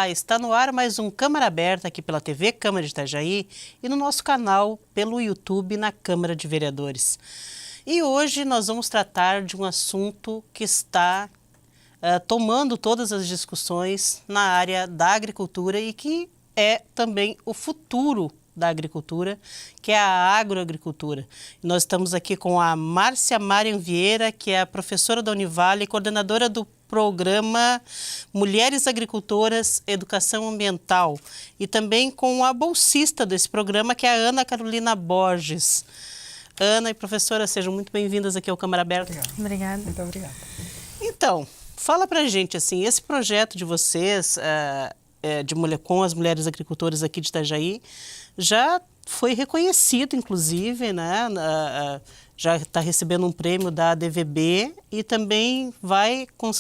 Olá, está no ar mais um Câmara Aberta aqui pela TV Câmara de Itajaí e no nosso canal pelo YouTube na Câmara de Vereadores. E hoje nós vamos tratar de um assunto que está tomando todas as discussões na área da agricultura e que é também o futuro da agricultura, que é a agroagricultura. Nós estamos aqui com a Márcia Marian Vieira, que é a professora da Univale e coordenadora do programa Mulheres Agricultoras Educação Ambiental, e também com a bolsista desse programa, que é a Ana Carolina Borges. Ana e professora, sejam muito bem-vindas aqui ao Câmara Aberta. Obrigada. Muito obrigada. Então, fala pra gente, assim, esse projeto de vocês, com as mulheres agricultoras aqui de Itajaí, já foi reconhecido, inclusive, né? Já está recebendo um prêmio da ADVB e também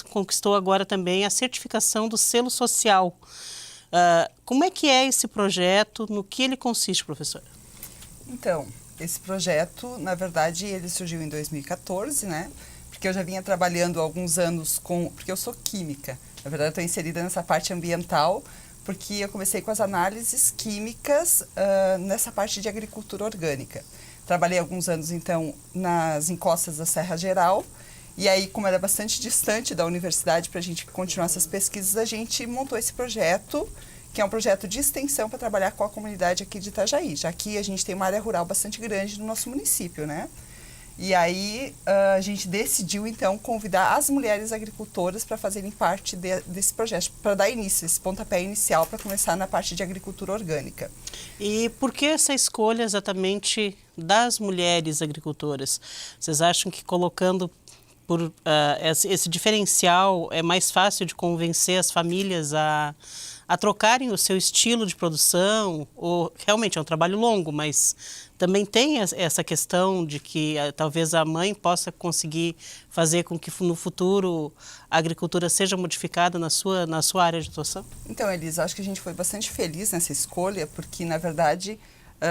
conquistou agora também a certificação do selo social. Como é que é esse projeto? No que ele consiste, professora? Então, esse projeto, na verdade, ele surgiu em 2014, né? Porque eu já vinha trabalhando há alguns anos porque eu sou química. Na verdade, eu estou inserida nessa parte ambiental, porque eu comecei com as análises químicas nessa parte de agricultura orgânica. Trabalhei alguns anos, então, nas encostas da Serra Geral, e aí, como era bastante distante da universidade para a gente continuar essas pesquisas, a gente montou esse projeto, que é um projeto de extensão para trabalhar com a comunidade aqui de Itajaí, já que a gente tem uma área rural bastante grande no nosso município, né? E aí, a gente decidiu, então, convidar as mulheres agricultoras para fazerem parte desse projeto, para dar início, esse pontapé inicial para começar na parte de agricultura orgânica. E por que essa escolha exatamente das mulheres agricultoras? Vocês acham que colocando esse diferencial é mais fácil de convencer as famílias a trocarem o seu estilo de produção? Ou realmente é um trabalho longo, mas também tem essa questão de que talvez a mãe possa conseguir fazer com que no futuro a agricultura seja modificada na sua área de atuação? Então, Elisa, acho que a gente foi bastante feliz nessa escolha, porque, na verdade,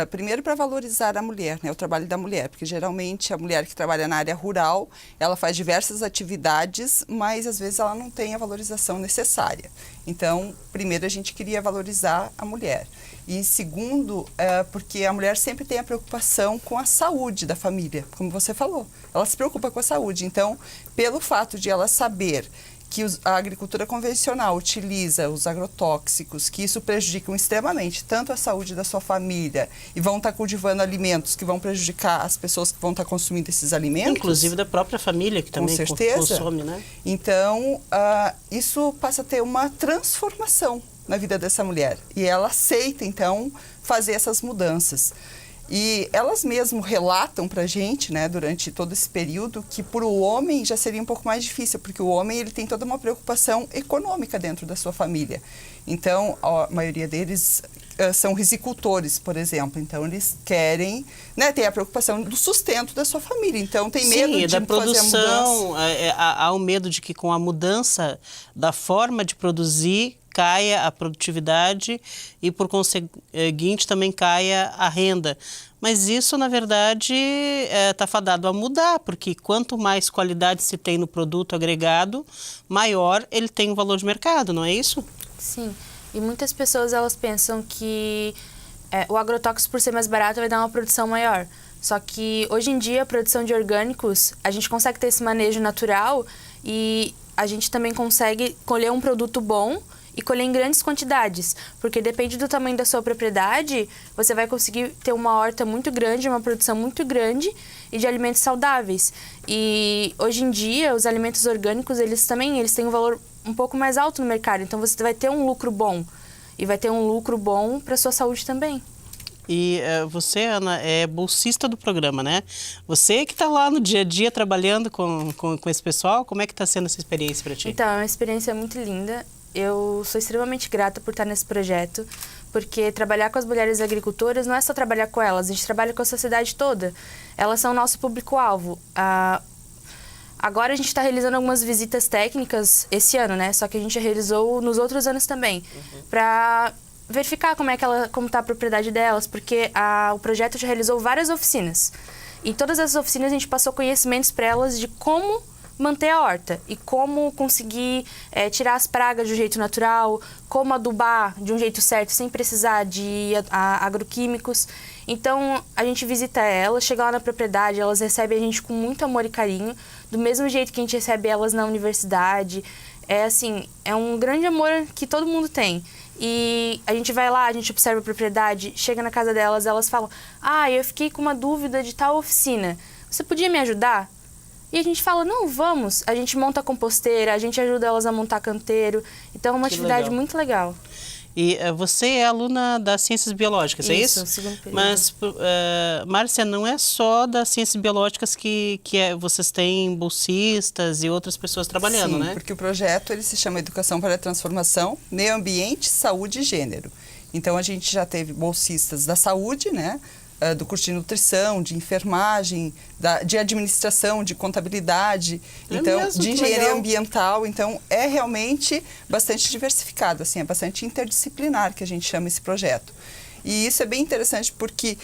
primeiro para valorizar a mulher, né, o trabalho da mulher, porque geralmente a mulher que trabalha na área rural, ela faz diversas atividades, mas às vezes ela não tem a valorização necessária. Então, primeiro a gente queria valorizar a mulher. E segundo, porque a mulher sempre tem a preocupação com a saúde da família, como você falou. Ela se preocupa com a saúde. Então, pelo fato de ela saber que a agricultura convencional utiliza os agrotóxicos, que isso prejudicam extremamente tanto a saúde da sua família e vão estar cultivando alimentos que vão prejudicar as pessoas que vão estar consumindo esses alimentos. Inclusive da própria família, que também consome, né? Então, isso passa a ter uma transformação na vida dessa mulher. E ela aceita, então, fazer essas mudanças. E elas mesmo relatam para a gente, né, durante todo esse período, que para o homem já seria um pouco mais difícil, porque o homem ele tem toda uma preocupação econômica dentro da sua família. Então, a maioria deles são risicultores, por exemplo. Então, eles querem, né, ter a preocupação do sustento da sua família. Então, tem medo de da produção, fazer a mudança. Há o medo de que com a mudança da forma de produzir, caia a produtividade e, por conseguinte, também caia a renda. Mas isso, na verdade, está fadado a mudar, porque quanto mais qualidade se tem no produto agregado, maior ele tem um valor de mercado, não é isso? Sim, e muitas pessoas elas pensam que o agrotóxico, por ser mais barato, vai dar uma produção maior. Só que, hoje em dia, a produção de orgânicos, a gente consegue ter esse manejo natural e a gente também consegue colher um produto bom e colher em grandes quantidades, porque depende do tamanho da sua propriedade, você vai conseguir ter uma horta muito grande, uma produção muito grande e de alimentos saudáveis. E hoje em dia, os alimentos orgânicos, eles têm um valor um pouco mais alto no mercado, então você vai ter um lucro bom e vai ter um lucro bom para a sua saúde também. E você, Ana, é bolsista do programa, né? Você que está lá no dia a dia trabalhando com esse pessoal, como é que está sendo essa experiência para ti? Então, é uma experiência muito linda. Eu sou extremamente grata por estar nesse projeto, porque trabalhar com as mulheres agricultoras não é só trabalhar com elas, a gente trabalha com a sociedade toda. Elas são o nosso público-alvo. Agora a gente está realizando algumas visitas técnicas esse ano, né? Só que a gente já realizou nos outros anos também, para verificar como está a propriedade delas, porque o projeto já realizou várias oficinas. E todas essas oficinas a gente passou conhecimentos para elas de como manter a horta e como conseguir tirar as pragas de um jeito natural, como adubar de um jeito certo sem precisar de agroquímicos. Então, a gente visita elas, chega lá na propriedade, elas recebem a gente com muito amor e carinho, do mesmo jeito que a gente recebe elas na universidade. É um grande amor que todo mundo tem. E a gente vai lá, a gente observa a propriedade, chega na casa delas, elas falam: eu fiquei com uma dúvida de tal oficina, você podia me ajudar? E a gente fala: não, vamos. A gente monta a composteira, a gente ajuda elas a montar canteiro. Então é uma atividade muito legal. E você é aluna das Ciências Biológicas, é isso? Segundo período. Mas, Márcia, não é só das Ciências Biológicas que vocês têm bolsistas e outras pessoas trabalhando, né? Sim, porque o projeto ele se chama Educação para a Transformação, Meio Ambiente, Saúde e Gênero. Então, a gente já teve bolsistas da saúde, né? Do curso de nutrição, de enfermagem, de administração, de contabilidade, de engenharia ambiental. Então, é realmente bastante diversificado, assim, é bastante interdisciplinar que a gente chama esse projeto. E isso é bem interessante porque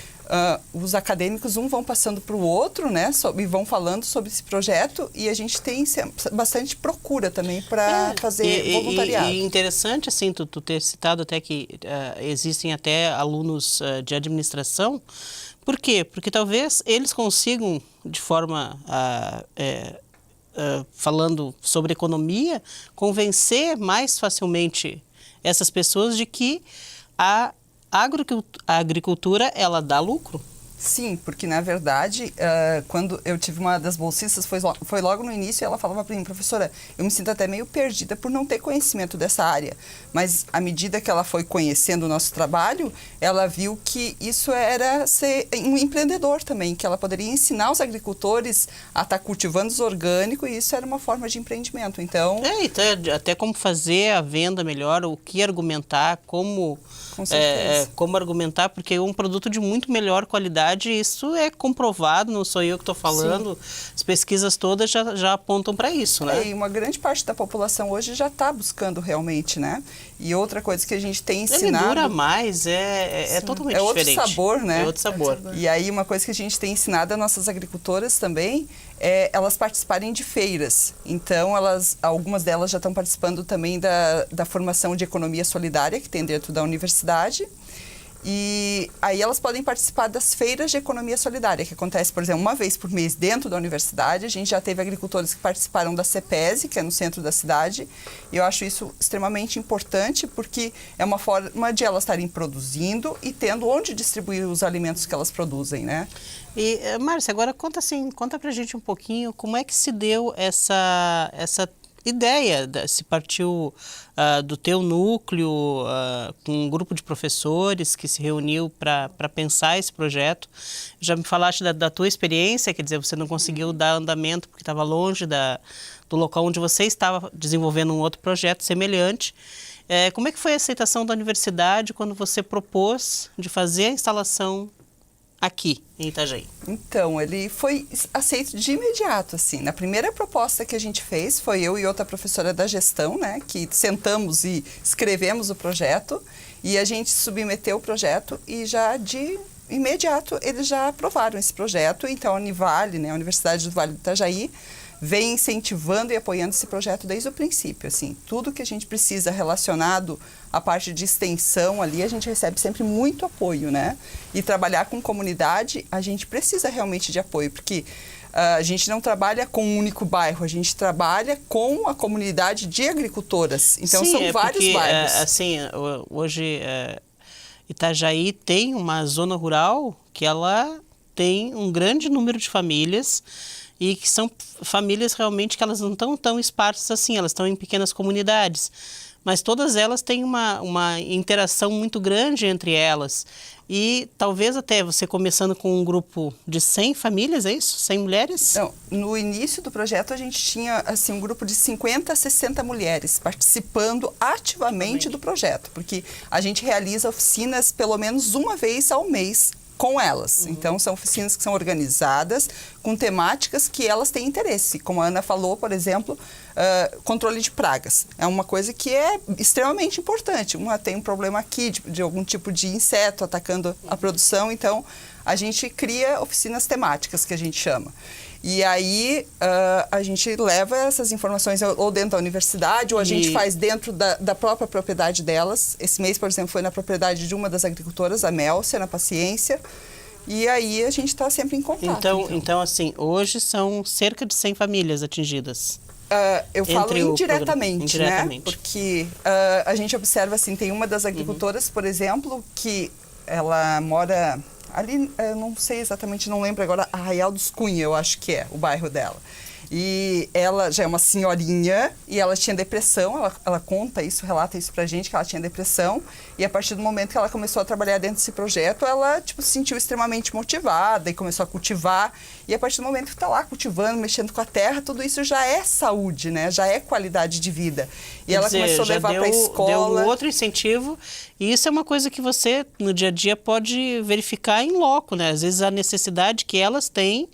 os acadêmicos, vão passando para o outro, né, e vão falando sobre esse projeto, e a gente tem bastante procura também para fazer voluntariado. E interessante, assim, tu ter citado até que existem até alunos de administração. Por quê? Porque talvez eles consigam, de forma, falando sobre economia, convencer mais facilmente essas pessoas de que a agricultura, ela dá lucro. Sim, porque na verdade, quando eu tive uma das bolsistas, foi logo no início, e ela falava para mim: professora, eu me sinto até meio perdida por não ter conhecimento dessa área. Mas à medida que ela foi conhecendo o nosso trabalho, ela viu que isso era ser um empreendedor também, que ela poderia ensinar os agricultores a estar cultivando os orgânicos, e isso era uma forma de empreendimento. Então, até como fazer a venda melhor, o que argumentar, como argumentar, porque é um produto de muito melhor qualidade. Isso é comprovado, não sou eu que estou falando. Sim. As pesquisas todas já apontam para isso, né? E uma grande parte da população hoje já está buscando realmente, né? E outra coisa que a gente tem ensinado... Ele dura mais, é totalmente diferente. É outro sabor, né? É outro sabor. E aí uma coisa que a gente tem ensinado às nossas agricultoras também é elas participarem de feiras. Então, algumas delas já estão participando também da formação de economia solidária que tem dentro da universidade. E aí elas podem participar das feiras de economia solidária, que acontece, por exemplo, uma vez por mês dentro da universidade. A gente já teve agricultores que participaram da CEPESE, que é no centro da cidade. E eu acho isso extremamente importante, porque é uma forma de elas estarem produzindo e tendo onde distribuir os alimentos que elas produzem, né? E, Márcia, agora conta pra gente um pouquinho como é que se deu essa ideia, se partiu do teu núcleo, com um grupo de professores que se reuniu para pensar esse projeto. Já me falaste da tua experiência, quer dizer, você não conseguiu dar andamento porque estava longe do local onde você estava desenvolvendo um outro projeto semelhante. Como é que foi a aceitação da universidade quando você propôs de fazer a instalação aqui em Itajaí? Então, ele foi aceito de imediato, assim. Na primeira proposta que a gente fez, foi eu e outra professora da gestão, né, que sentamos e escrevemos o projeto, e a gente submeteu o projeto e já de imediato eles já aprovaram esse projeto. Então, a Univale, né, a Universidade do Vale do Itajaí, vem incentivando e apoiando esse projeto desde o princípio, assim. Tudo que a gente precisa relacionado à parte de extensão ali, a gente recebe sempre muito apoio, né? E trabalhar com comunidade, a gente precisa realmente de apoio, porque a gente não trabalha com um único bairro, a gente trabalha com a comunidade de agricultoras. Então, sim, são vários bairros. Hoje, Itajaí tem uma zona rural que ela tem um grande número de famílias, e que são famílias realmente que elas não estão tão esparsas assim, elas estão em pequenas comunidades, mas todas elas têm uma interação muito grande entre elas. E talvez até você começando com um grupo de 100 famílias, é isso? 100 mulheres? Não, no início do projeto a gente tinha assim, um grupo de 50 a 60 mulheres participando ativamente do projeto, porque a gente realiza oficinas pelo menos uma vez ao mês com elas. Então, são oficinas que são organizadas com temáticas que elas têm interesse. Como a Ana falou, por exemplo, controle de pragas. É uma coisa que é extremamente importante. Uma tem um problema aqui de algum tipo de inseto atacando a produção, então a gente cria oficinas temáticas, que a gente chama. E aí a gente leva essas informações ou dentro da universidade, ou a gente faz dentro da própria propriedade delas. Esse mês, por exemplo, foi na propriedade de uma das agricultoras, a Mélcia, na Paciência. E aí a gente está sempre em contato. Então, assim, hoje são cerca de 100 famílias atingidas. Eu falo indiretamente, né? Porque a gente observa, assim, tem uma das agricultoras, por exemplo, que ela mora ali, eu não sei exatamente, não lembro agora, Arraial dos Cunha, eu acho que é o bairro dela. E ela já é uma senhorinha e ela tinha depressão, ela conta isso, relata isso pra gente, que ela tinha depressão. E a partir do momento que ela começou a trabalhar dentro desse projeto, ela, tipo, se sentiu extremamente motivada e começou a cultivar. E a partir do momento que tá lá cultivando, mexendo com a terra, tudo isso já é saúde, né? Já é qualidade de vida. E ela começou a levar pra escola. Deu um outro incentivo. E isso é uma coisa que você, no dia a dia, pode verificar em loco, né? Às vezes a necessidade que elas têm,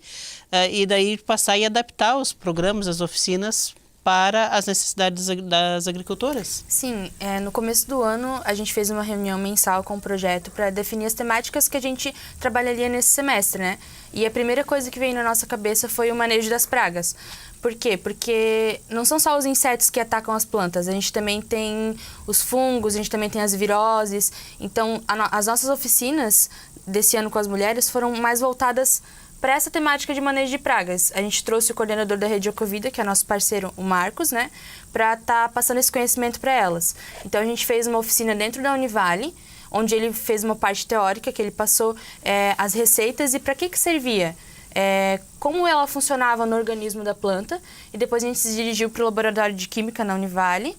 e daí passar e adaptar os programas, as oficinas para as necessidades das agricultoras. Sim, no começo do ano a gente fez uma reunião mensal com o projeto para definir as temáticas que a gente trabalharia nesse semestre, né? E a primeira coisa que veio na nossa cabeça foi o manejo das pragas. Por quê? Porque não são só os insetos que atacam as plantas, a gente também tem os fungos, a gente também tem as viroses. Então, as nossas oficinas desse ano com as mulheres foram mais voltadas para essa temática de manejo de pragas. A gente trouxe o coordenador da Rede Ecovida, que é nosso parceiro, o Marcos, né, para estar passando esse conhecimento para elas. Então, a gente fez uma oficina dentro da Univale, onde ele fez uma parte teórica, que ele passou as receitas e para que servia. Como ela funcionava no organismo da planta, e depois a gente se dirigiu para o laboratório de química na Univale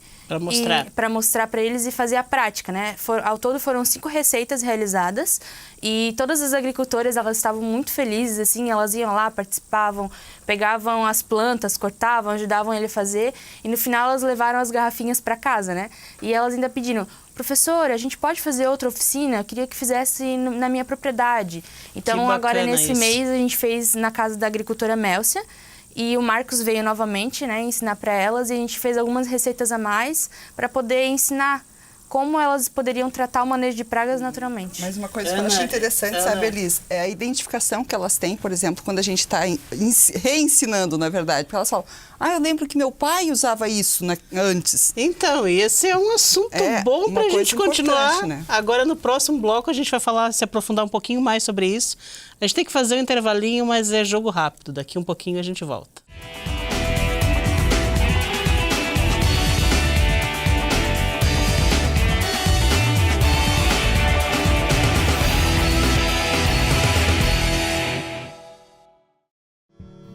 para mostrar para eles e fazer a prática, né? Ao todo foram 5 receitas realizadas e todas as agricultoras, elas estavam muito felizes, assim, elas iam lá, participavam, pegavam as plantas, cortavam, ajudavam ele a fazer e no final elas levaram as garrafinhas para casa, né? E elas ainda pediram: professora, a gente pode fazer outra oficina? Eu queria que fizesse na minha propriedade. Então, agora nesse mês a gente fez na casa da agricultora Mélcia e o Marcos veio novamente, né, ensinar para elas e a gente fez algumas receitas a mais para poder ensinar como elas poderiam tratar o manejo de pragas naturalmente. Mas uma coisa que eu acho interessante, sabe, Elis, é a identificação que elas têm, por exemplo, quando a gente está reensinando, na verdade, porque elas falam: eu lembro que meu pai usava isso antes. Então, esse é um assunto bom para a gente continuar. Né? Agora, no próximo bloco, a gente vai se aprofundar um pouquinho mais sobre isso. A gente tem que fazer um intervalinho, mas é jogo rápido. Daqui um pouquinho a gente volta.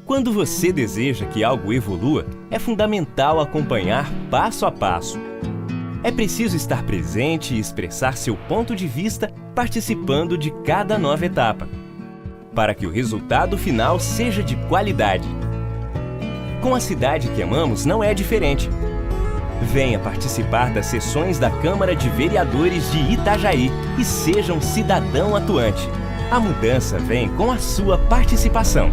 Quando você deseja que algo evolua, é fundamental acompanhar passo a passo. É preciso estar presente e expressar seu ponto de vista participando de cada nova etapa, para que o resultado final seja de qualidade. Com a cidade que amamos não é diferente. Venha participar das sessões da Câmara de Vereadores de Itajaí e seja um cidadão atuante. A mudança vem com a sua participação.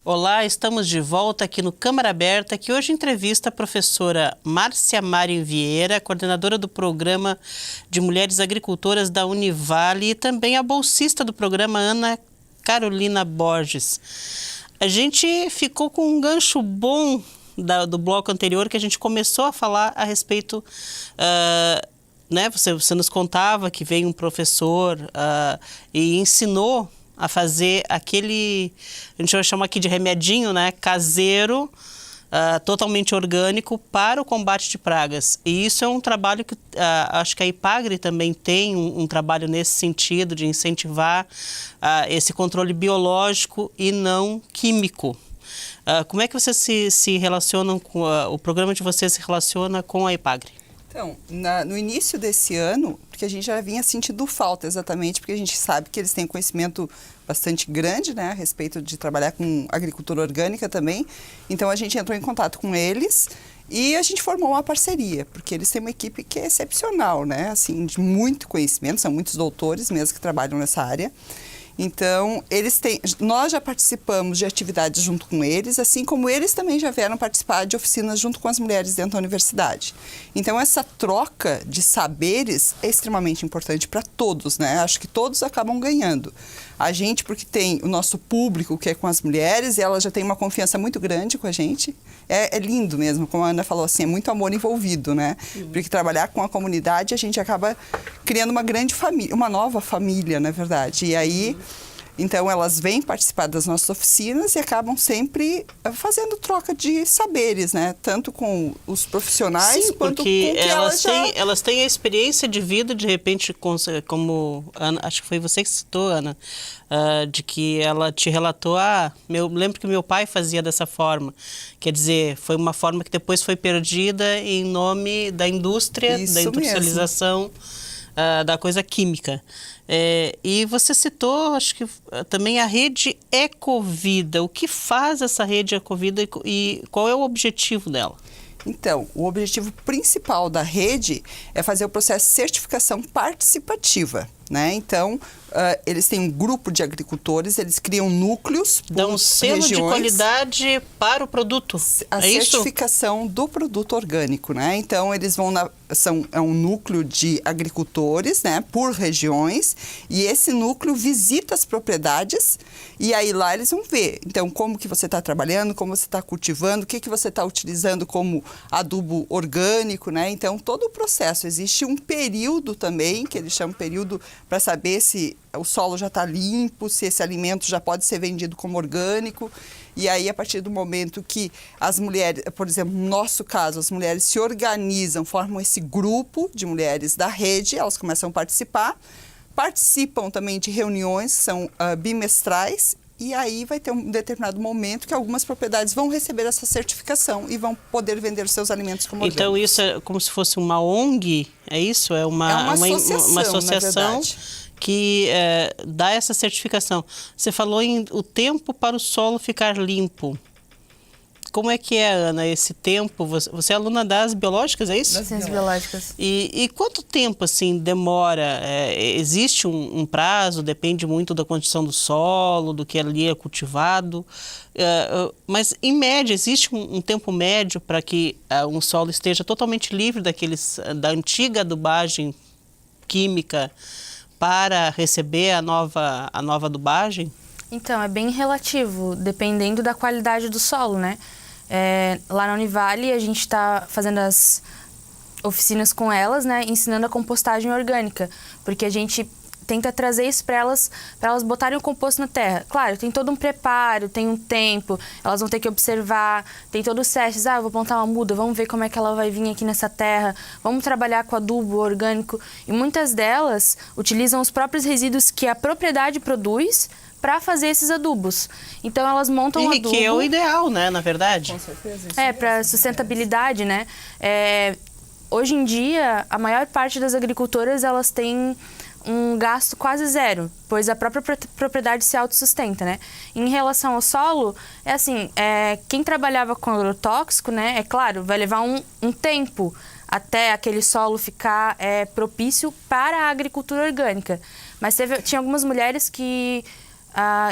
Olá, estamos de volta aqui no Câmara Aberta, que hoje entrevista a professora Márcia Marin Vieira, coordenadora do Programa de Mulheres Agricultoras da Univale e também a bolsista do programa, Ana Carolina Borges. A gente ficou com um gancho bom do bloco anterior, que a gente começou a falar a respeito... né? Você nos contava que veio um professor e ensinou a fazer aquele, a gente vai chamar aqui de remedinho, né, caseiro, totalmente orgânico para o combate de pragas. E isso é um trabalho que acho que a IPAGRE também tem um trabalho nesse sentido, de incentivar esse controle biológico e não químico. Como é que vocês se relacionam com o programa de vocês se relaciona com a IPAGRE? Então, no início desse ano, porque a gente já vinha sentindo falta exatamente, porque a gente sabe que eles têm conhecimento bastante grande, né, a respeito de trabalhar com agricultura orgânica também. Então, a gente entrou em contato com eles e a gente formou uma parceria, porque eles têm uma equipe que é excepcional, né, assim, de muito conhecimento, são muitos doutores mesmo que trabalham nessa área. Então, nós já participamos de atividades junto com eles, assim como eles também já vieram participar de oficinas junto com as mulheres dentro da universidade. Então, essa troca de saberes é extremamente importante para todos, né? Acho que todos acabam ganhando. A gente, porque tem o nosso público, que é com as mulheres, e elas já têm uma confiança muito grande com a gente. É lindo mesmo, como a Ana falou, assim, é muito amor envolvido, né? Porque trabalhar com a comunidade, a gente acaba criando uma grande família, uma nova família, na verdade. E aí, então, elas vêm participar das nossas oficinas e acabam sempre fazendo troca de saberes, né? Tanto com os profissionais, sim, quanto com porque que elas têm a experiência de vida, de repente, como Ana, acho que foi você que citou, Ana, de que ela te relatou, eu lembro que meu pai fazia dessa forma. Quer dizer, foi uma forma que depois foi perdida em nome da indústria, Isso da industrialização da coisa química. E você citou, acho que também a rede Ecovida. O que faz essa rede Ecovida e qual é o objetivo dela? Então, o objetivo principal da rede é fazer o processo de certificação participativa, né? Então, eles têm um grupo de agricultores, eles criam núcleos, dão um selo de qualidade para o produto. A certificação do produto orgânico, né? Então, eles vão é um núcleo de agricultores, né, por regiões, e esse núcleo visita as propriedades e aí lá eles vão ver, então, como que você está trabalhando, como você está cultivando, o que você está utilizando como adubo orgânico, né? Então, todo o processo. Existe um período também, que eles chamam período para saber se o solo já está limpo, se esse alimento já pode ser vendido como orgânico. E aí, a partir do momento que as mulheres, por exemplo, no nosso caso, as mulheres se organizam, formam esse grupo de mulheres da rede, elas começam a participam também de reuniões que são bimestrais, e aí vai ter um determinado momento que algumas propriedades vão receber essa certificação e vão poder vender os seus alimentos como orgânicos. Então, isso é como se fosse uma ONG, é isso? É uma associação que dá essa certificação. Você falou em o tempo para o solo ficar limpo. Como é que é, Ana, esse tempo? Você é aluna das biológicas, é isso? Das ciências biológicas. E quanto tempo, assim, demora? Existe um prazo? Depende muito da condição do solo, do que ali é cultivado. Mas, em média, existe um tempo médio para que um solo esteja totalmente livre da antiga adubagem química para receber a nova adubagem? Então, é bem relativo, dependendo da qualidade do solo, né? Lá na Univale, a gente está fazendo as oficinas com elas, né? Ensinando a compostagem orgânica, porque a gente tenta trazer isso para elas botarem o composto na terra. Claro, tem todo um preparo, tem um tempo, elas vão ter que observar, tem todos os testes. Eu vou plantar uma muda, vamos ver como é que ela vai vir aqui nessa terra, vamos trabalhar com adubo orgânico. E muitas delas utilizam os próprios resíduos que a propriedade produz para fazer esses adubos. Então, elas montam um adubo. Que é o ideal, né, na verdade? Com certeza. Para sustentabilidade, né? Hoje em dia, a maior parte das agricultoras, elas têm um gasto quase zero, pois a própria propriedade se autossustenta, né? Em relação ao solo, quem trabalhava com agrotóxico, né? É claro, vai levar um tempo até aquele solo ficar propício para a agricultura orgânica. Mas tinha algumas mulheres que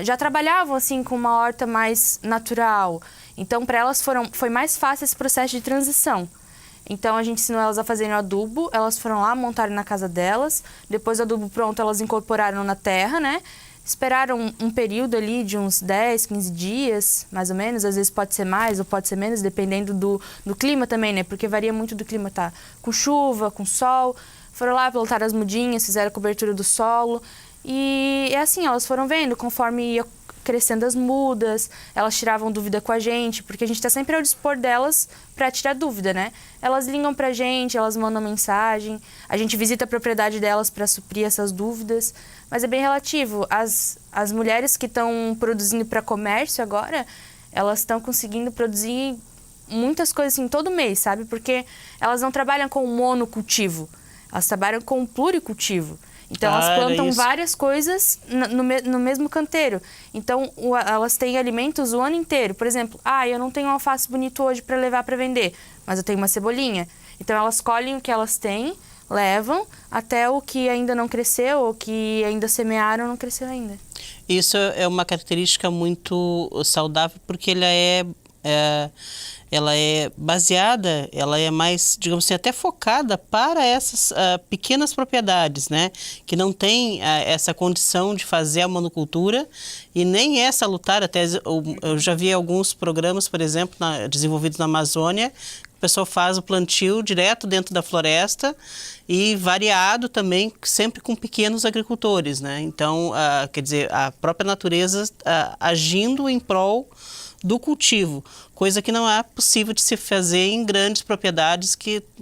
já trabalhavam assim com uma horta mais natural. Então, para elas foi mais fácil esse processo de transição. Então, a gente ensinou elas a fazerem o adubo, elas foram lá, montaram na casa delas. Depois do adubo pronto, elas incorporaram na terra, né? Esperaram um período ali de uns 10, 15 dias, mais ou menos. Às vezes pode ser mais ou pode ser menos, dependendo do clima também, né? Porque varia muito do clima, tá? Com chuva, com sol. Foram lá, plantaram as mudinhas, fizeram a cobertura do solo. E é assim, elas foram vendo, conforme ia crescendo as mudas, elas tiravam dúvida com a gente, porque a gente está sempre ao dispor delas para tirar dúvida, né? Elas ligam para a gente, elas mandam mensagem, a gente visita a propriedade delas para suprir essas dúvidas, mas é bem relativo. As mulheres que estão produzindo para comércio agora, elas estão conseguindo produzir muitas coisas assim todo mês, sabe? Porque elas não trabalham com monocultivo, elas trabalham com pluricultivo. Então, elas plantam várias coisas no mesmo canteiro. Então, elas têm alimentos o ano inteiro. Por exemplo, eu não tenho um alface bonito hoje para levar para vender, mas eu tenho uma cebolinha. Então, elas colhem o que elas têm, levam, até o que ainda não cresceu ou que ainda semearam não cresceu ainda. Isso é uma característica muito saudável, porque ela é baseada, ela é mais, digamos assim, até focada para essas pequenas propriedades, né? Que não tem essa condição de fazer a monocultura e nem essa lutar. Até eu já vi alguns programas, por exemplo, desenvolvidos na Amazônia. O pessoal faz o plantio direto dentro da floresta e variado também, sempre com pequenos agricultores, né? Então, quer dizer, a própria natureza agindo em prol do cultivo, coisa que não é possível de se fazer em grandes propriedades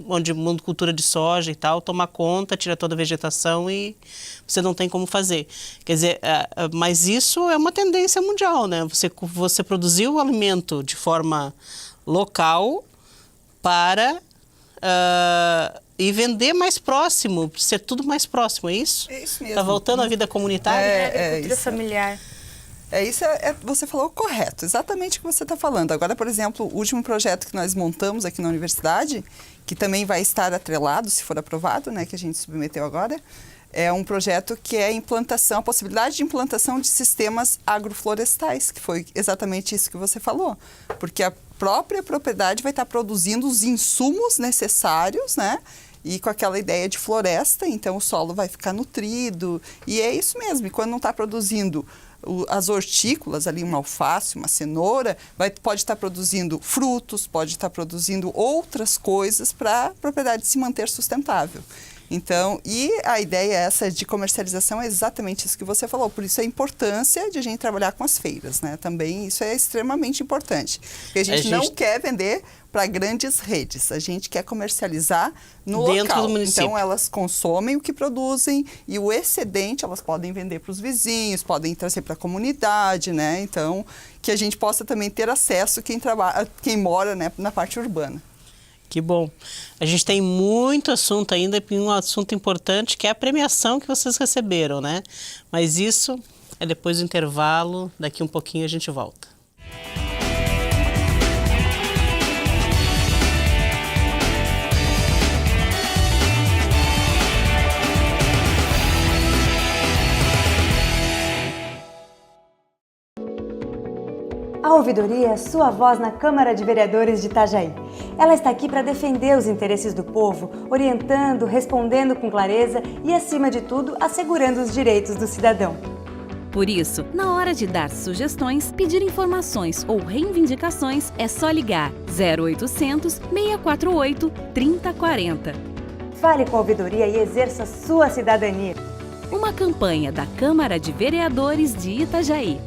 onde monocultura de soja e tal toma conta, tira toda a vegetação e você não tem como fazer. Quer dizer, mas isso é uma tendência mundial, né? Você produzir o alimento de forma local para e vender mais próximo, ser tudo mais próximo, é isso? É isso mesmo. Está voltando à vida comunitária? Agricultura familiar. Isso você falou correto, exatamente o que você está falando. Agora, por exemplo, o último projeto que nós montamos aqui na universidade, que também vai estar atrelado, se for aprovado, né, que a gente submeteu agora, é um projeto que é a possibilidade de implantação de sistemas agroflorestais, que foi exatamente isso que você falou. Porque a própria propriedade vai estar produzindo os insumos necessários, né? E com aquela ideia de floresta, então o solo vai ficar nutrido. E é isso mesmo, e quando não está produzindo as hortícolas, ali uma alface, uma cenoura, pode estar produzindo frutos, pode estar produzindo outras coisas para a propriedade se manter sustentável. Então, e a ideia essa de comercialização é exatamente isso que você falou, por isso a importância de a gente trabalhar com as feiras, né? Também isso é extremamente importante, porque a gente não quer vender para grandes redes, a gente quer comercializar no dentro local. do município. Então, elas consomem o que produzem e o excedente elas podem vender para os vizinhos, podem trazer para a comunidade, né? Então, que a gente possa também ter acesso quem mora, né, na parte urbana. Que bom. A gente tem muito assunto ainda, e um assunto importante que é a premiação que vocês receberam, né? Mas isso é depois do intervalo, daqui um pouquinho a gente volta. A ouvidoria é sua voz na Câmara de Vereadores de Itajaí. Ela está aqui para defender os interesses do povo, orientando, respondendo com clareza e, acima de tudo, assegurando os direitos do cidadão. Por isso, na hora de dar sugestões, pedir informações ou reivindicações, é só ligar 0800 648 3040. Fale com a ouvidoria e exerça sua cidadania. Uma campanha da Câmara de Vereadores de Itajaí.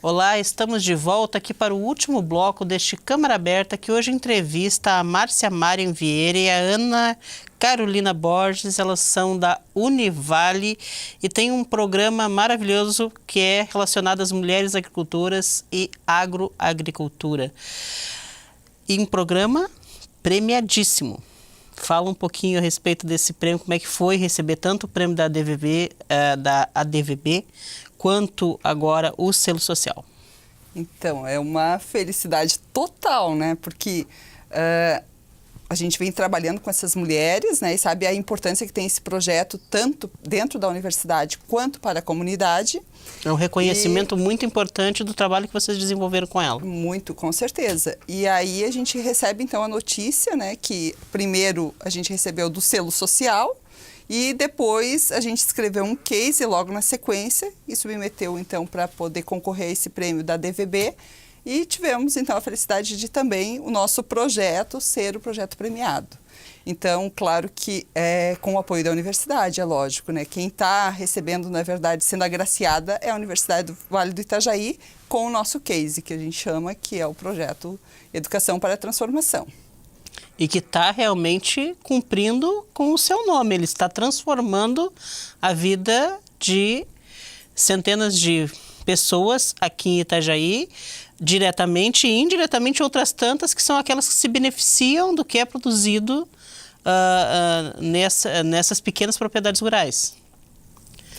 Olá, estamos de volta aqui para o último bloco deste Câmara Aberta, que hoje entrevista a Márcia Marian Vieira e a Ana Carolina Borges. Elas são da Univale e tem um programa maravilhoso que é relacionado às mulheres agricultoras e agroagricultura. E um programa premiadíssimo. Fala um pouquinho a respeito desse prêmio, como é que foi receber tanto o prêmio da ADVB, quanto agora o selo social. Então, é uma felicidade total, né? Porque a gente vem trabalhando com essas mulheres, né? E sabe a importância que tem esse projeto, tanto dentro da universidade quanto para a comunidade. É um reconhecimento muito importante do trabalho que vocês desenvolveram com ela. Muito, com certeza. E aí a gente recebe, então, a notícia, né? Que primeiro a gente recebeu do selo social, e depois a gente escreveu um case logo na sequência e submeteu, então, para poder concorrer a esse prêmio da DVB. E tivemos, então, a felicidade de também o nosso projeto ser o projeto premiado. Então, claro que é com o apoio da universidade, é lógico, né? Quem está recebendo, na verdade, sendo agraciada é a Universidade do Vale do Itajaí, com o nosso case, que a gente chama, que é o projeto Educação para a Transformação. E que está realmente cumprindo com o seu nome. Ele está transformando a vida de centenas de pessoas aqui em Itajaí, diretamente e indiretamente outras tantas, que são aquelas que se beneficiam do que é produzido nessas pequenas propriedades rurais.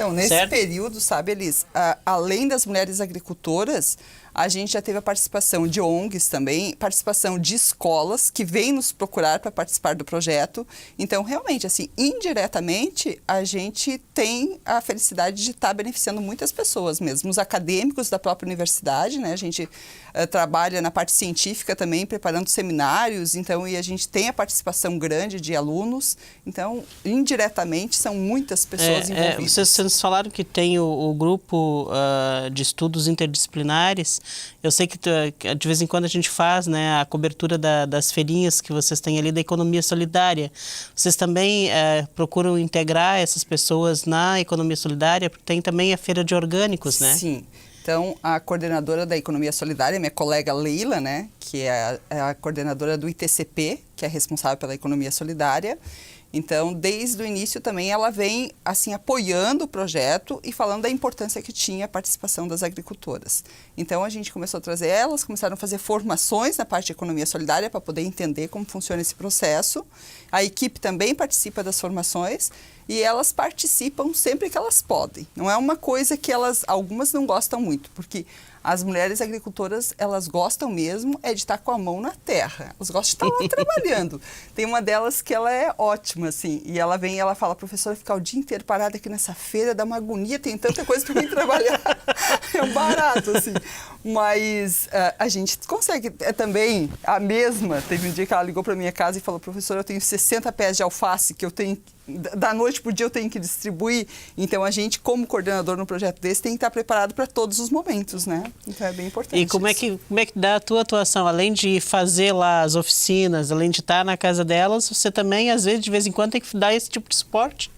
Então, nesse certo? período, sabe, Elis, além das mulheres agricultoras, a gente já teve a participação de ONGs também, participação de escolas que vêm nos procurar para participar do projeto. Então, realmente, assim, indiretamente, a gente tem a felicidade de estar beneficiando muitas pessoas mesmo. Os acadêmicos da própria universidade, né? A gente trabalha na parte científica também, preparando seminários, então, e a gente tem a participação grande de alunos. Então, indiretamente, são muitas pessoas envolvidas. Vocês falaram que tem o grupo de estudos interdisciplinares. Eu sei que de vez em quando a gente faz, né, a cobertura das feirinhas que vocês têm ali da economia solidária. Vocês também procuram integrar essas pessoas na economia solidária, porque tem também a feira de orgânicos, né? Sim. Então, a coordenadora da Economia Solidária, minha colega Leila, né, que é a coordenadora do ITCP, que é responsável pela Economia Solidária. Então, desde o início também ela vem assim apoiando o projeto e falando da importância que tinha a participação das agricultoras. Então, a gente começou a trazer elas, começaram a fazer formações na parte de economia solidária para poder entender como funciona esse processo. A equipe também participa das formações e elas participam sempre que elas podem. Não é uma coisa que algumas não gostam muito, porque as mulheres agricultoras, elas gostam mesmo de estar com a mão na terra. Elas gostam de estar lá trabalhando. Tem uma delas que ela é ótima, assim, e ela vem e ela fala, professora, ficar o dia inteiro parada aqui nessa feira dá uma agonia, tem tanta coisa para mim trabalhar. É um barato, assim. Mas a gente consegue. É também a mesma. Teve um dia que ela ligou para minha casa e falou, professora, eu tenho 60 pés de alface que eu tenho, da noite para o dia eu tenho que distribuir. Então, a gente, como coordenador no projeto desse, tem que estar preparado para todos os momentos, né? Então, é bem importante. E como é que dá a tua atuação? Além de fazer lá as oficinas, além de estar na casa delas, você também, às vezes, de vez em quando, tem que dar esse tipo de suporte?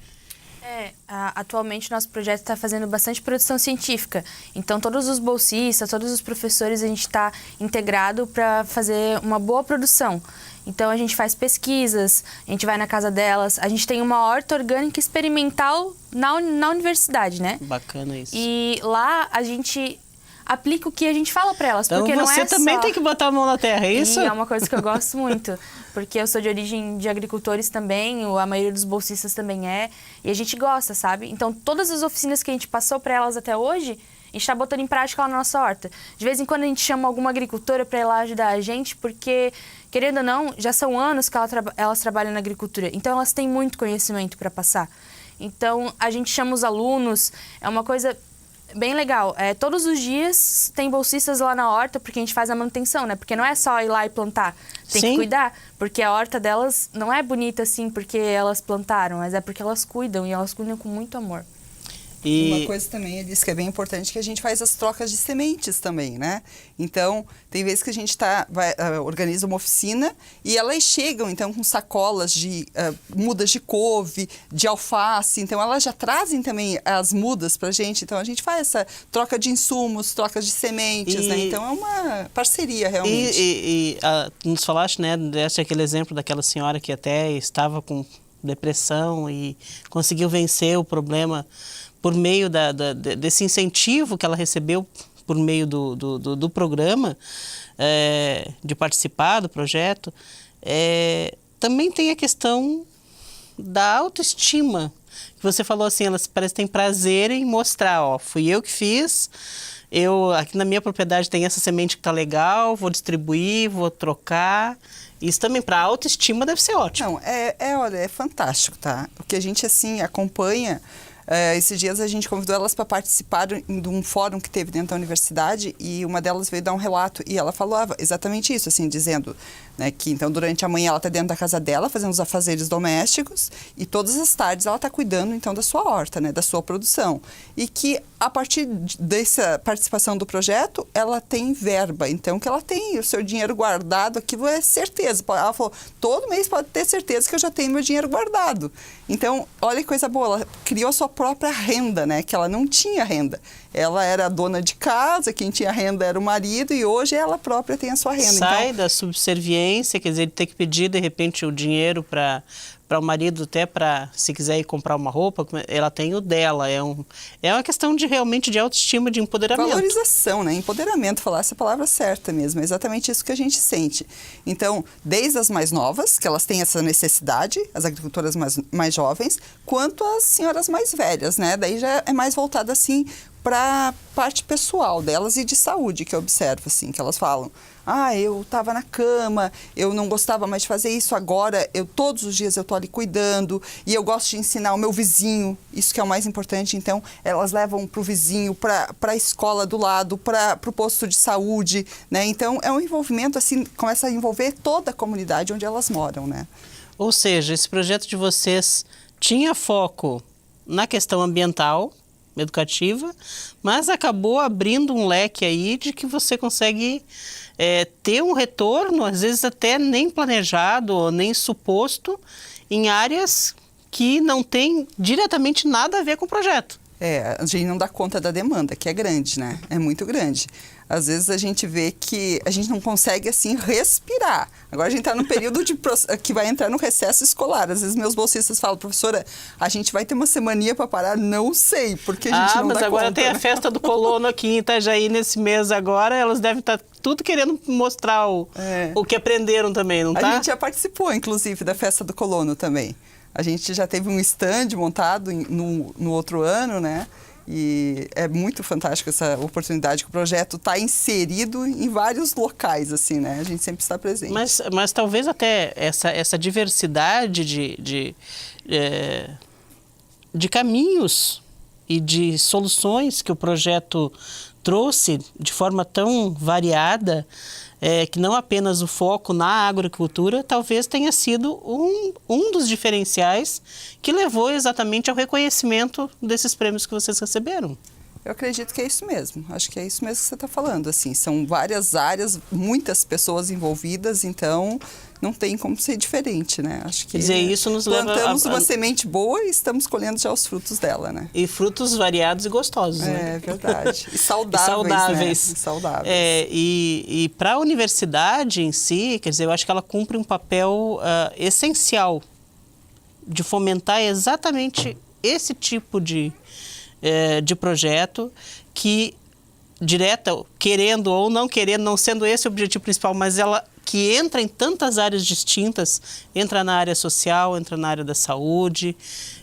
Atualmente nosso projeto está fazendo bastante produção científica. Então, todos os bolsistas, todos os professores, a gente está integrado para fazer uma boa produção. Então, a gente faz pesquisas, a gente vai na casa delas, a gente tem uma horta orgânica experimental na universidade, né? Bacana isso. E lá a gente aplica o que a gente fala para elas, Então, porque não é você também só... tem que botar a mão na terra, é isso? E é uma coisa que eu gosto muito, porque eu sou de origem de agricultores também, a maioria dos bolsistas também é, e a gente gosta, sabe? Então, todas as oficinas que a gente passou para elas até hoje, a gente está botando em prática lá na nossa horta. De vez em quando a gente chama alguma agricultora para ir lá ajudar a gente, porque, querendo ou não, já são anos que elas trabalham na agricultura, então elas têm muito conhecimento para passar. Então, a gente chama os alunos, é uma coisa bem legal. Todos os dias tem bolsistas lá na horta, porque a gente faz a manutenção, né? Porque não é só ir lá e plantar, tem Sim. que cuidar, porque a horta delas não é bonita assim porque elas plantaram, mas é porque elas cuidam, e elas cuidam com muito amor. E uma coisa também, ele disse que é bem importante, que a gente faz as trocas de sementes também, né? Então, tem vezes que a gente organiza uma oficina e elas chegam, então, com sacolas de mudas de couve, de alface. Então, elas já trazem também as mudas pra gente. Então, a gente faz essa troca de insumos, trocas de sementes, né? Então, é uma parceria, realmente. Nos falaste, né, desse aquele exemplo daquela senhora que até estava com depressão e conseguiu vencer o problema por meio desse incentivo que ela recebeu por meio do programa, de participar do projeto. Também tem a questão da autoestima, que você falou assim, elas parecem que têm prazer em mostrar, ó, fui eu que fiz, aqui na minha propriedade tem essa semente que tá legal, vou distribuir, vou trocar. Isso também para a autoestima deve ser ótimo. Não, olha, é fantástico, tá? O que a gente, assim, acompanha... esses dias a gente convidou elas para participar de um fórum que teve dentro da universidade e uma delas veio dar um relato e ela falava exatamente isso, assim, dizendo, né, que então durante a manhã ela está dentro da casa dela fazendo os afazeres domésticos e todas as tardes ela está cuidando então da sua horta, né, da sua produção, e que a partir dessa participação do projeto ela tem verba, então que ela tem o seu dinheiro guardado, aquilo é certeza. Ela falou, todo mês pode ter certeza que eu já tenho meu dinheiro guardado. Então, olha que coisa boa, ela criou a sua própria renda, né? Que ela não tinha renda. Ela era dona de casa, quem tinha renda era o marido e hoje ela própria tem a sua renda. Sai da subserviência, quer dizer, de ter que pedir de repente o dinheiro para para o marido, até para, se quiser ir comprar uma roupa, ela tem o dela. É uma questão realmente de autoestima, de empoderamento. Valorização, né? Empoderamento, falar essa palavra certa mesmo. É exatamente isso que a gente sente. Então, desde as mais novas, que elas têm essa necessidade, as agricultoras mais jovens, quanto as senhoras mais velhas, né? Daí já é mais voltada, assim, para a parte pessoal delas e de saúde, que eu observo, assim, que elas falam: eu estava na cama, eu não gostava mais de fazer isso, agora todos os dias eu estou ali cuidando e eu gosto de ensinar o meu vizinho, isso que é o mais importante. Então, elas levam para o vizinho, para a escola do lado, para o posto de saúde, né? Então, é um envolvimento, assim, começa a envolver toda a comunidade onde elas moram, né? Ou seja, esse projeto de vocês tinha foco na questão ambiental, educativa, mas acabou abrindo um leque aí de que você consegue ter um retorno, às vezes até nem planejado ou nem suposto, em áreas que não tem diretamente nada a ver com o projeto. A gente não dá conta da demanda, que é grande, né? É muito grande. Às vezes a gente vê que a gente não consegue, assim, respirar. Agora a gente está num período que vai entrar no recesso escolar. Às vezes meus bolsistas falam: professora, a gente vai ter uma semaninha para parar? Não sei, porque a gente não dá conta. Mas agora tem a festa do colono aqui em Itajaí nesse mês agora, elas devem estar tudo querendo mostrar o que aprenderam também, não tá? A gente já participou, inclusive, da festa do colono também. A gente já teve um stand montado no outro ano, né? E é muito fantástico essa oportunidade, que o projeto está inserido em vários locais, assim, né? A gente sempre está presente. Mas talvez até essa diversidade de caminhos e de soluções que o projeto trouxe de forma tão variada, que não apenas o foco na agricultura, talvez tenha sido um dos diferenciais que levou exatamente ao reconhecimento desses prêmios que vocês receberam. Eu acredito que é isso mesmo. Acho que é isso mesmo que você está falando. Assim, são várias áreas, muitas pessoas envolvidas, então não tem como ser diferente, né? Acho que quer dizer, isso nos plantamos uma semente boa e estamos colhendo já os frutos dela, né? E frutos variados e gostosos, né? É verdade. E saudáveis. Né? Saudáveis. E para a universidade em si, quer dizer, eu acho que ela cumpre um papel essencial de fomentar exatamente esse tipo de projeto que, querendo ou não querendo, não sendo esse o objetivo principal, mas ela que entra em tantas áreas distintas, entra na área social, entra na área da saúde,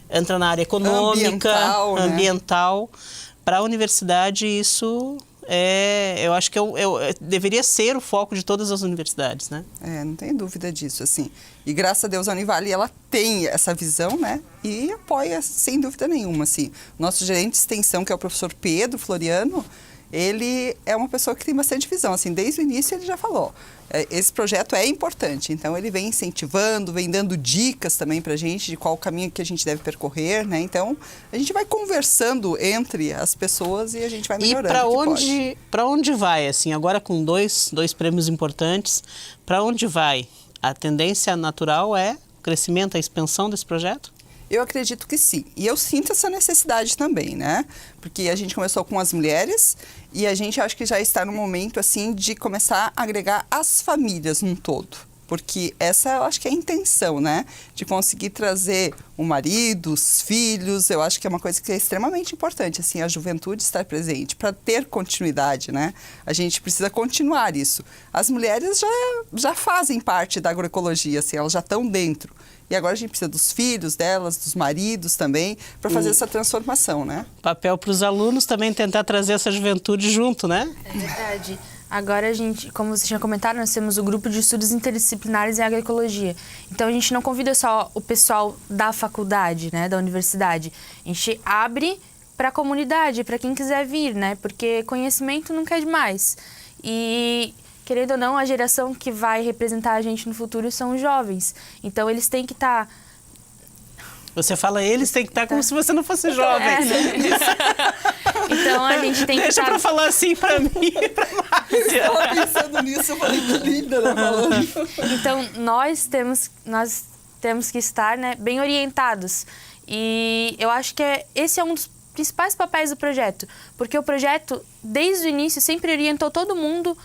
entra na área econômica, ambiental. Né? Para a universidade, isso eu acho que deveria ser o foco de todas as universidades, né? Não tem dúvida disso, assim. E graças a Deus a Univale, ela tem essa visão, né? E apoia sem dúvida nenhuma, assim. Nosso gerente de extensão, que é o professor Pedro Floriano, ele é uma pessoa que tem bastante visão, assim. Desde o início ele já falou: esse projeto é importante. Então ele vem incentivando, vem dando dicas também pra gente de qual o caminho que a gente deve percorrer, né? Então a gente vai conversando entre as pessoas e a gente vai melhorando. E para onde vai, assim, agora com dois prêmios importantes, para onde vai? A tendência natural é o crescimento, a expansão desse projeto? Eu acredito que sim. E eu sinto essa necessidade também, né? Porque a gente começou com as mulheres e a gente acho que já está no momento, assim, de começar a agregar as famílias num todo. Porque essa eu acho que é a intenção, né? De conseguir trazer o marido, os filhos. Eu acho que é uma coisa que é extremamente importante, assim, a juventude estar presente para ter continuidade, né? A gente precisa continuar isso. As mulheres já fazem parte da agroecologia, assim, elas já estão dentro. E agora a gente precisa dos filhos delas, dos maridos também, para fazer essa transformação, né? Papel para os alunos também tentar trazer essa juventude junto, né? É verdade. Agora a gente, como você tinha comentado, nós temos o grupo de estudos interdisciplinares em agroecologia. Então a gente não convida só o pessoal da faculdade, né, da universidade. A gente abre para a comunidade, para quem quiser vir, né? Porque conhecimento nunca é demais. E querendo ou não, a geração que vai representar a gente no futuro são os jovens. Então, eles têm que estar... Você fala, eles têm que estar como se você não fosse jovem. Então, a gente tem que Deixa pra falar assim pra mim e pra Márcia. Eu estava pensando nisso, eu falei, que linda ela falando. Então, nós temos que estar, né, bem orientados. E eu acho que esse é um dos principais papéis do projeto. Porque o projeto, desde o início, sempre orientou todo mundo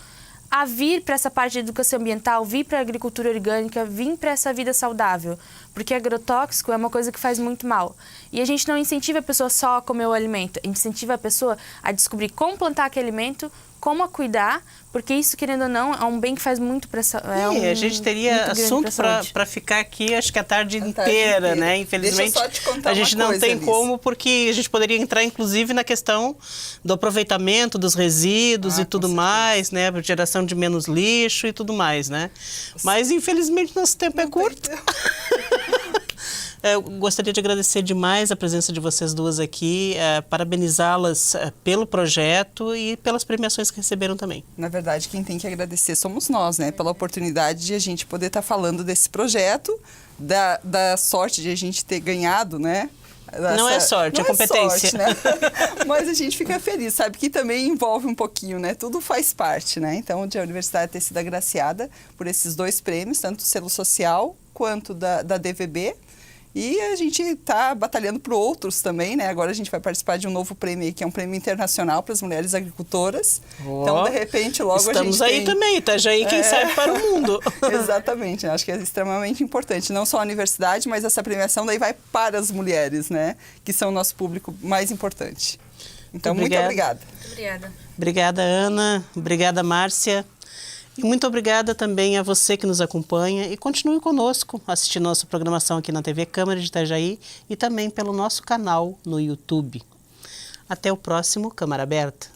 a vir para essa parte de educação ambiental, vir para a agricultura orgânica, vir para essa vida saudável. Porque agrotóxico é uma coisa que faz muito mal. E a gente não incentiva a pessoa só a comer o alimento, a gente incentiva a pessoa a descobrir como plantar aquele alimento, como a cuidar, porque isso, querendo ou não, é um bem que faz muito para a gente teria assunto para ficar aqui, acho que a tarde inteira, né? Infelizmente, deixa eu só te contar a gente não coisa, tem Alice. como, porque a gente poderia entrar, inclusive, na questão do aproveitamento dos resíduos e tudo mais, né? Geração de menos lixo e tudo mais, né? Mas, infelizmente, nosso tempo é curto. Eu gostaria de agradecer demais a presença de vocês duas aqui, parabenizá-las pelo projeto e pelas premiações que receberam também. Na verdade, quem tem que agradecer somos nós, né? Pela oportunidade de a gente poder estar falando desse projeto, da sorte de a gente ter ganhado, né? Não é sorte, é competência. Sorte, né? Mas a gente fica feliz, sabe? Que também envolve um pouquinho, né? Tudo faz parte, né? Então, a universidade ter sido agraciada por esses 2 prêmios, tanto do selo social quanto da DVB. E a gente está batalhando por outros também, né? Agora a gente vai participar de um novo prêmio aí, que é um prêmio internacional para as mulheres agricultoras. Então, de repente, logo estamos a gente aí também, Itajaí, quem sabe para o mundo. Exatamente, acho que é extremamente importante. Não só a universidade, mas essa premiação daí vai para as mulheres, né? Que são o nosso público mais importante. Então, muito obrigada. Muito obrigada. Obrigada, Ana. Obrigada, Márcia. E muito obrigada também a você que nos acompanha e continue conosco assistindo nossa programação aqui na TV Câmara de Itajaí e também pelo nosso canal no YouTube. Até o próximo Câmara Aberta.